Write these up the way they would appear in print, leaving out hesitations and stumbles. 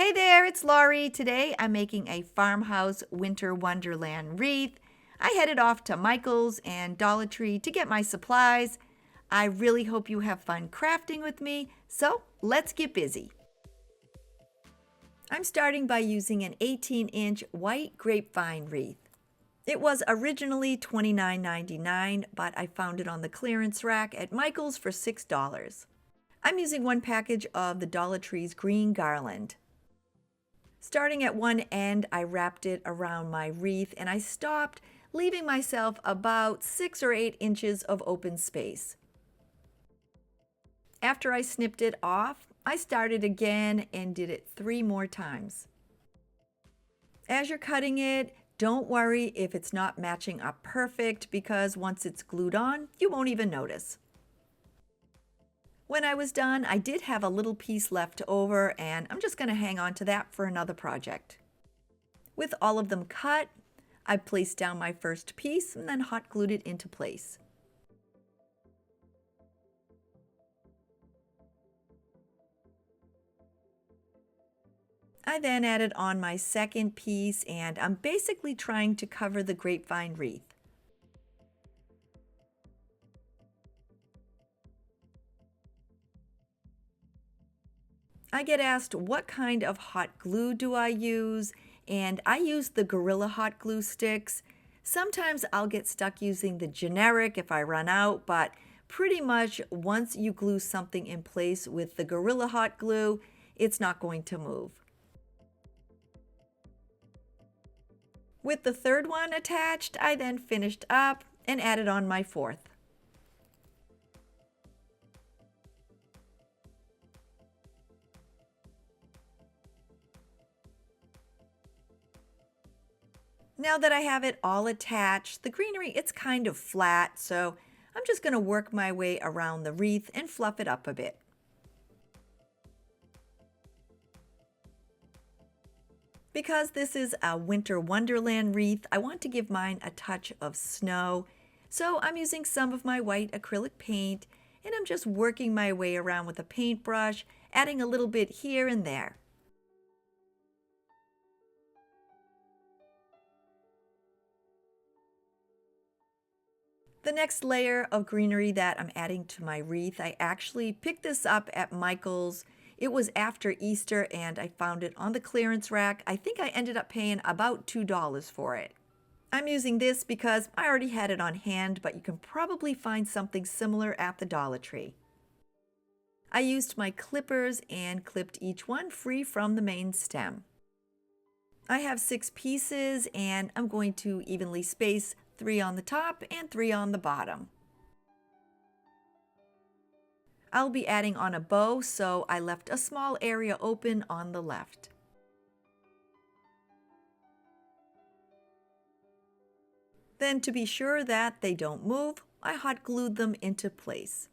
Hey there, it's Laurie. Today I'm making a farmhouse winter wonderland wreath. I headed off to Michael's and Dollar Tree to get my supplies. I really hope you have fun crafting with me, so let's get busy. I'm starting by using an 18-inch white grapevine wreath. It was originally $29.99, but I found it on the clearance rack at Michael's for $6. I'm using one package of the Dollar Tree's green garland. Starting at one end, I wrapped it around my wreath and I stopped, leaving myself about 6 or 8 inches of open space. After I snipped it off, I started again and did it 3 more times. As you're cutting it, don't worry if it's not matching up perfect because once it's glued on, you won't even notice. When I was done, I did have a little piece left over and I'm just going to hang on to that for another project. With all of them cut, I placed down my first piece and then hot glued it into place. I then added on my second piece and I'm basically trying to cover the grapevine wreath. I get asked what kind of hot glue do I use, and I use the Gorilla hot glue sticks. Sometimes I'll get stuck using the generic if I run out, but pretty much once you glue something in place with the Gorilla hot glue, it's not going to move. With the third one attached, I then finished up and added on my fourth. Now that I have it all attached, the greenery, it's kind of flat, so I'm just going to work my way around the wreath and fluff it up a bit. Because this is a Winter Wonderland wreath, I want to give mine a touch of snow, so I'm using some of my white acrylic paint and I'm just working my way around with a paintbrush, adding a little bit here and there. The next layer of greenery that I'm adding to my wreath, I actually picked this up at Michael's. It was after Easter and I found it on the clearance rack. I think I ended up paying about $2 for it. I'm using this because I already had it on hand, but you can probably find something similar at the Dollar Tree. I used my clippers and clipped each one free from the main stem. I have 6 pieces and I'm going to evenly space 3 on the top and 3 on the bottom. I'll be adding on a bow, so I left a small area open on the left. Then, to be sure that they don't move, I hot glued them into place.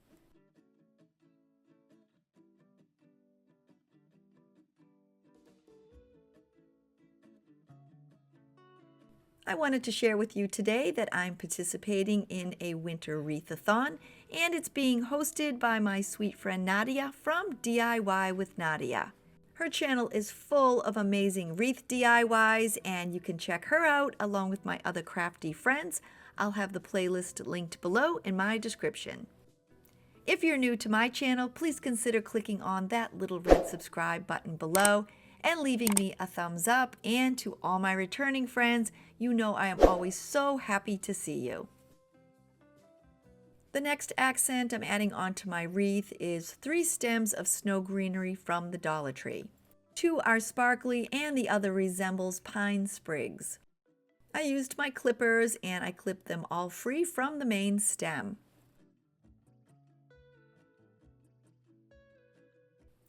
I wanted to share with you today that I'm participating in a winter wreathathon, and it's being hosted by my sweet friend Nadia from DIY with Nadia. Her channel is full of amazing wreath DIYs, and you can check her out along with my other crafty friends. I'll have the playlist linked below in my description. If you're new to my channel, please consider clicking on that little red subscribe button below and leaving me a thumbs up. And to all my returning friends, you know I am always so happy to see you. The next accent I'm adding onto my wreath is 3 stems of snow greenery from the Dollar Tree. 2 are sparkly and the other resembles pine sprigs. I used my clippers and I clipped them all free from the main stem.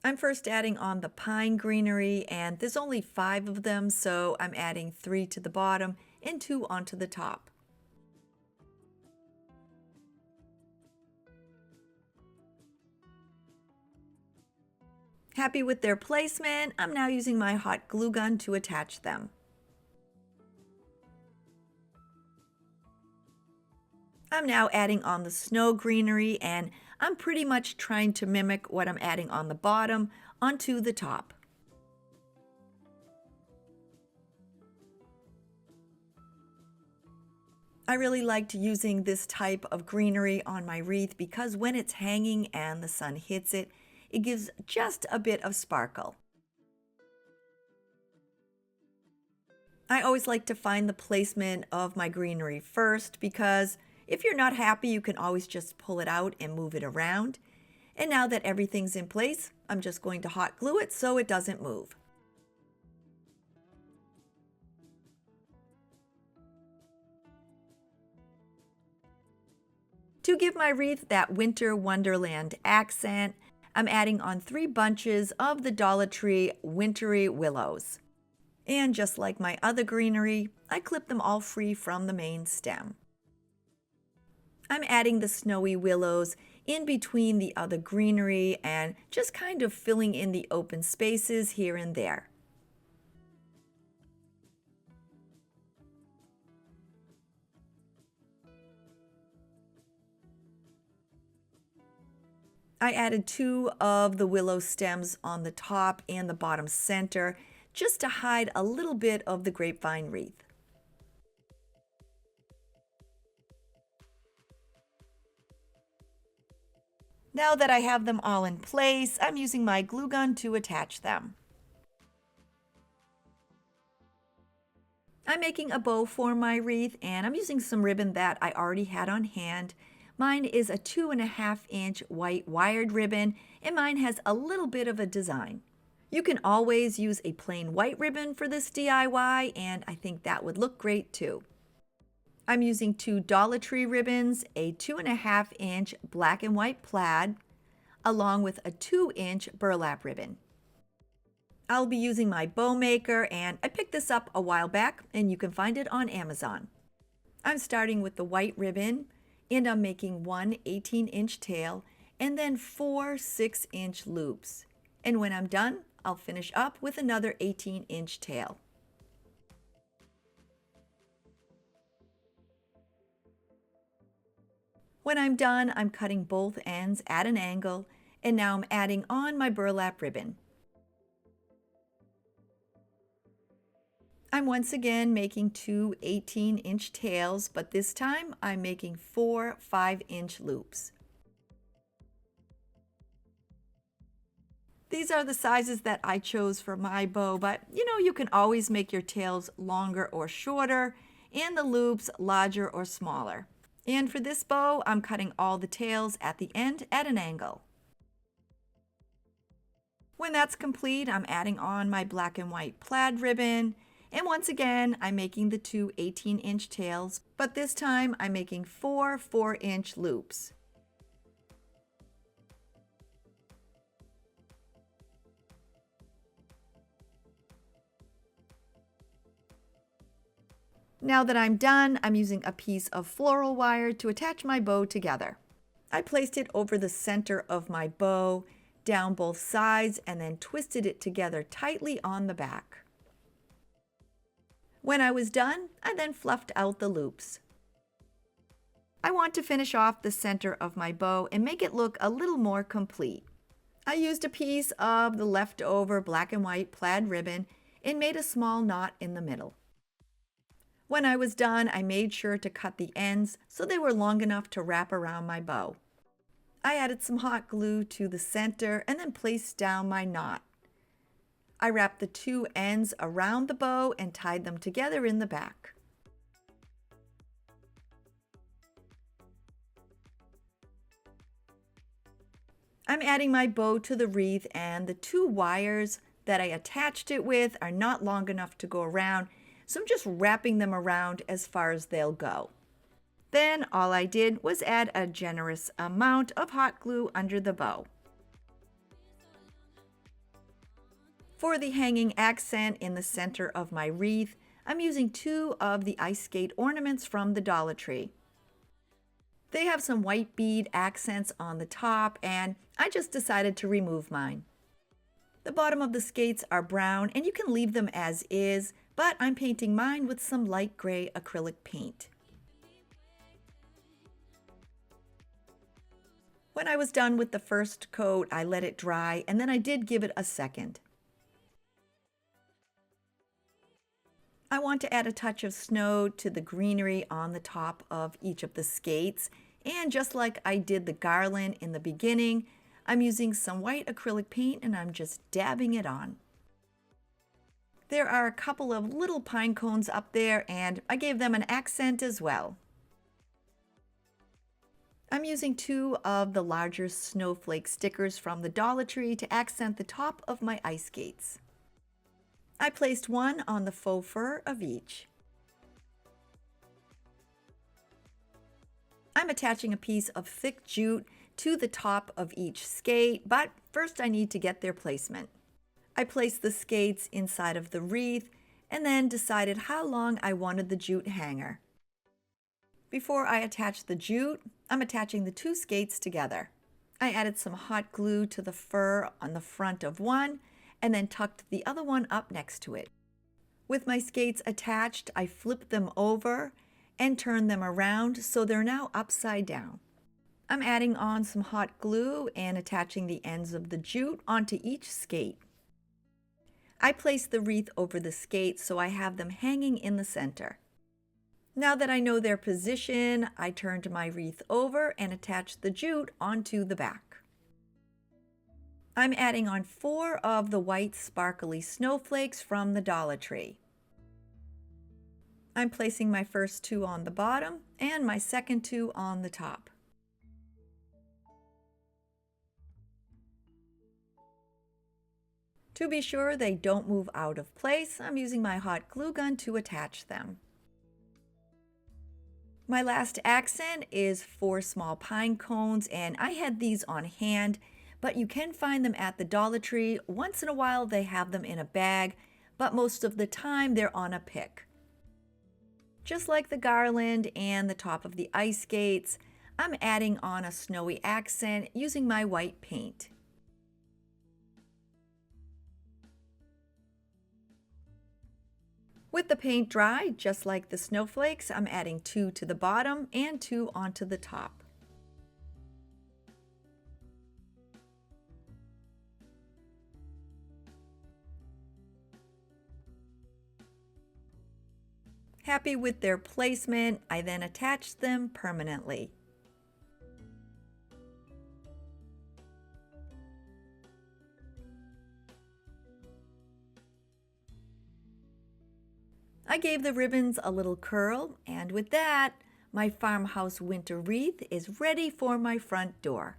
I'm first adding on the pine greenery, and there's only 5 of them, so I'm adding 3 to the bottom and 2 onto the top. Happy with their placement, I'm now using my hot glue gun to attach them. I'm now adding on the snow greenery, and I'm pretty much trying to mimic what I'm adding on the bottom onto the top. I really liked using this type of greenery on my wreath because when it's hanging and the sun hits it, it gives just a bit of sparkle. I always like to find the placement of my greenery first because if you're not happy, you can always just pull it out and move it around. And now that everything's in place, I'm just going to hot glue it so it doesn't move. To give my wreath that Winter Wonderland accent, I'm adding on 3 bunches of the Dollar Tree wintry willows. And just like my other greenery, I clip them all free from the main stem. I'm adding the snowy willows in between the other greenery and just kind of filling in the open spaces here and there. I added 2 of the willow stems on the top and the bottom center just to hide a little bit of the grapevine wreath. Now that I have them all in place, I'm using my glue gun to attach them. I'm making a bow for my wreath and I'm using some ribbon that I already had on hand. Mine is a 2.5-inch white wired ribbon and mine has a little bit of a design. You can always use a plain white ribbon for this DIY and I think that would look great too. I'm using 2 Dollar Tree ribbons, a 2.5-inch black and white plaid, along with a 2-inch burlap ribbon. I'll be using my bow maker and I picked this up a while back and you can find it on Amazon. I'm starting with the white ribbon and I'm making 1 18-inch tail and then 4 6-inch loops. And when I'm done, I'll finish up with another 18-inch tail. When I'm done, I'm cutting both ends at an angle, and now I'm adding on my burlap ribbon. I'm once again making 2 18-inch tails, but this time I'm making 4 5-inch loops. These are the sizes that I chose for my bow, but you can always make your tails longer or shorter, and the loops larger or smaller. And for this bow, I'm cutting all the tails at the end at an angle. When that's complete, I'm adding on my black and white plaid ribbon. And once again, I'm making the 2 18-inch tails, but this time I'm making 4 4-inch loops. Now that I'm done, I'm using a piece of floral wire to attach my bow together. I placed it over the center of my bow, down both sides, and then twisted it together tightly on the back. When I was done, I then fluffed out the loops. I want to finish off the center of my bow and make it look a little more complete. I used a piece of the leftover black and white plaid ribbon and made a small knot in the middle. When I was done, I made sure to cut the ends so they were long enough to wrap around my bow. I added some hot glue to the center and then placed down my knot. I wrapped the 2 ends around the bow and tied them together in the back. I'm adding my bow to the wreath and the 2 wires that I attached it with are not long enough to go around, so I'm just wrapping them around as far as they'll go. Then all I did was add a generous amount of hot glue under the bow. For the hanging accent in the center of my wreath, I'm using 2 of the ice skate ornaments from the Dollar Tree. They have some white bead accents on the top, and I just decided to remove mine. The bottom of the skates are brown, and you can leave them as is, but I'm painting mine with some light gray acrylic paint. When I was done with the first coat, I let it dry, and then I did give it a second. I want to add a touch of snow to the greenery on the top of each of the skates. And just like I did the garland in the beginning, I'm using some white acrylic paint and I'm just dabbing it on. There are a couple of little pine cones up there and I gave them an accent as well. I'm using 2 of the larger snowflake stickers from the Dollar Tree to accent the top of my ice skates. I placed one on the faux fur of each. I'm attaching a piece of thick jute to the top of each skate, but first I need to get their placement. I placed the skates inside of the wreath and then decided how long I wanted the jute hanger. Before I attach the jute, I'm attaching the 2 skates together. I added some hot glue to the fur on the front of one and then tucked the other one up next to it. With my skates attached, I flipped them over and turned them around so they're now upside down. I'm adding on some hot glue and attaching the ends of the jute onto each skate. I placed the wreath over the skates so I have them hanging in the center. Now that I know their position, I turned my wreath over and attached the jute onto the back. I'm adding on 4 of the white sparkly snowflakes from the Dollar Tree. I'm placing my first 2 on the bottom and my second 2 on the top. To be sure they don't move out of place, I'm using my hot glue gun to attach them. My last accent is 4 small pine cones, and I had these on hand, but you can find them at the Dollar Tree. Once in a while they have them in a bag, but most of the time they're on a pick. Just like the garland and the top of the ice skates, I'm adding on a snowy accent using my white paint. With the paint dry, just like the snowflakes, I'm adding 2 to the bottom and 2 onto the top. Happy with their placement, I then attached them permanently. I gave the ribbons a little curl, and with that, my farmhouse winter wreath is ready for my front door.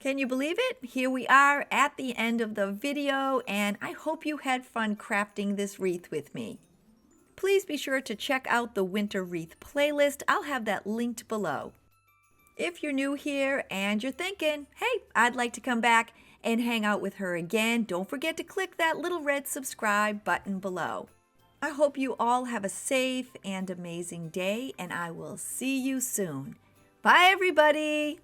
Can you believe it? Here we are at the end of the video, and I hope you had fun crafting this wreath with me. Please be sure to check out the Winter Wreath playlist. I'll have that linked below. If you're new here and you're thinking, hey, I'd like to come back and hang out with her again, don't forget to click that little red subscribe button below. I hope you all have a safe and amazing day, and I will see you soon. Bye, everybody!